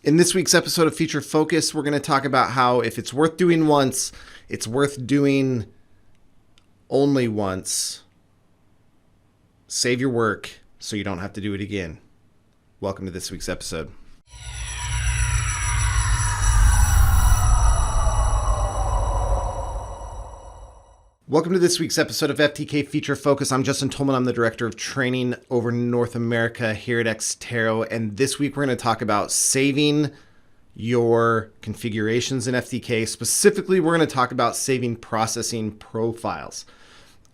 In this week's episode of Feature Focus, we're going to talk about how if it's worth doing once, it's worth doing only once. Save your work so you don't have to do it again. Welcome to this week's episode. Welcome to this week's episode of FTK Feature Focus. I'm Justin Tolman. I'm the Director of Training over North America here at Xterra. And this week we're going to talk about saving your configurations in FTK. Specifically, we're going to talk about saving processing profiles.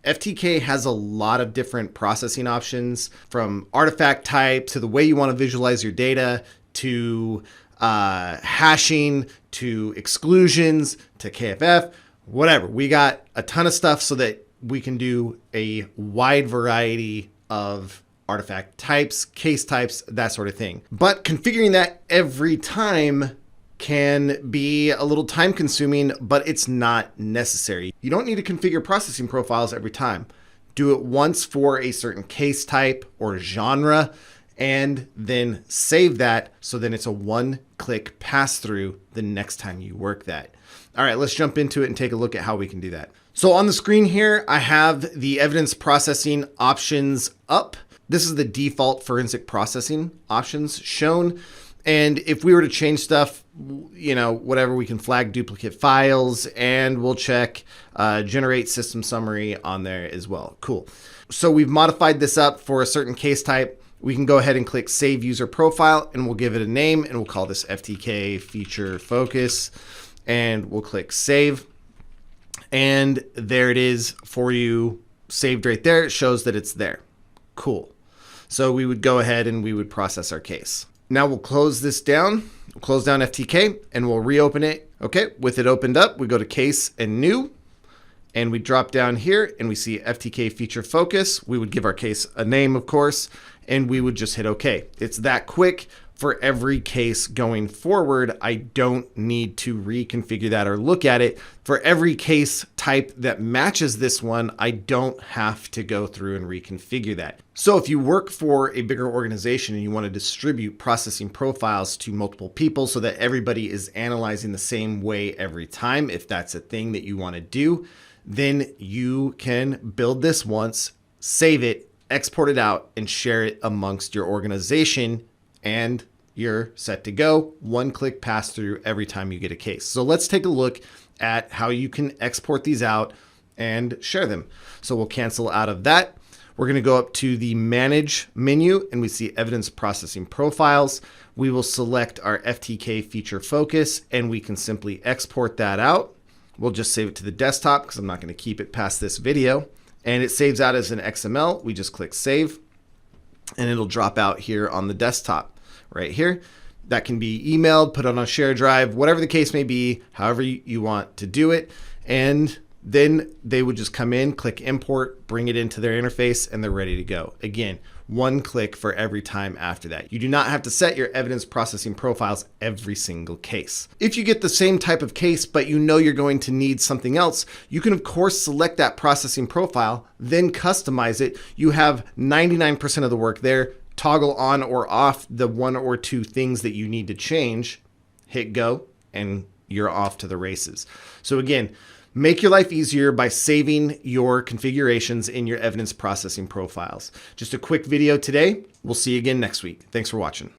FTK has a lot of different processing options, from artifact type to the way you want to visualize your data to hashing to exclusions to KFF. Whatever. We got a ton of stuff so that we can do a wide variety of artifact types, case types, that sort of thing. But configuring that every time can be a little time consuming, but it's not necessary. You don't need to configure processing profiles every time. Do it once for a certain case type or genre, and then save that so then it's a one-click pass-through the next time you work that. All right, let's jump into it and take a look at how we can do that. So on the screen here, I have the evidence processing options up. This is the default forensic processing options shown. And if we were to change stuff, whatever, we can flag duplicate files, and we'll check generate system summary on there as well. Cool. So we've modified this up for a certain case type. We can go ahead and click Save User Profile, and we'll give it a name, and we'll call this FTK Feature Focus. And we'll click Save. And there it is for you, saved right there. It shows that it's there. Cool. So we would go ahead and we would process our case. Now we'll close this down. We'll close down FTK and we'll reopen it. Okay, with it opened up, we go to Case and New. And we drop down here and we see FTK Feature Focus. We would give our case a name, of course, and we would just hit OK. It's that quick. For every case going forward, I don't need to reconfigure that or look at it. For every case type that matches this one, I don't have to go through and reconfigure that. So if you work for a bigger organization and you want to distribute processing profiles to multiple people so that everybody is analyzing the same way every time, if that's a thing that you want to do, then you can build this once, save it, export it out, and share it amongst your organization, and you're set to go. One-click pass-through every time you get a case. So let's take a look at how you can export these out and share them. So we'll cancel out of that. We're going to go up to the Manage menu, and we see Evidence Processing Profiles. We will select our FTK Feature Focus, and we can simply export that out. We'll just save it to the desktop because I'm not going to keep it past this video. And it saves out as an XML. We just click Save, and it'll drop out here on the desktop right here. That can be emailed, put on a shared drive, whatever the case may be, however you want to do it. And then they would just come in, click import, bring it into their interface, and they're ready to go. Again, one click for every time after that. You do not have to set your evidence processing profiles every single case. If you get the same type of case, but you know you're going to need something else, you can of course select that processing profile, then customize it. You have 99% of the work there. Toggle on or off the one or two things that you need to change, hit go, and you're off to the races. So again, make your life easier by saving your configurations in your evidence processing profiles. Just a quick video today. We'll see you again next week. Thanks for watching.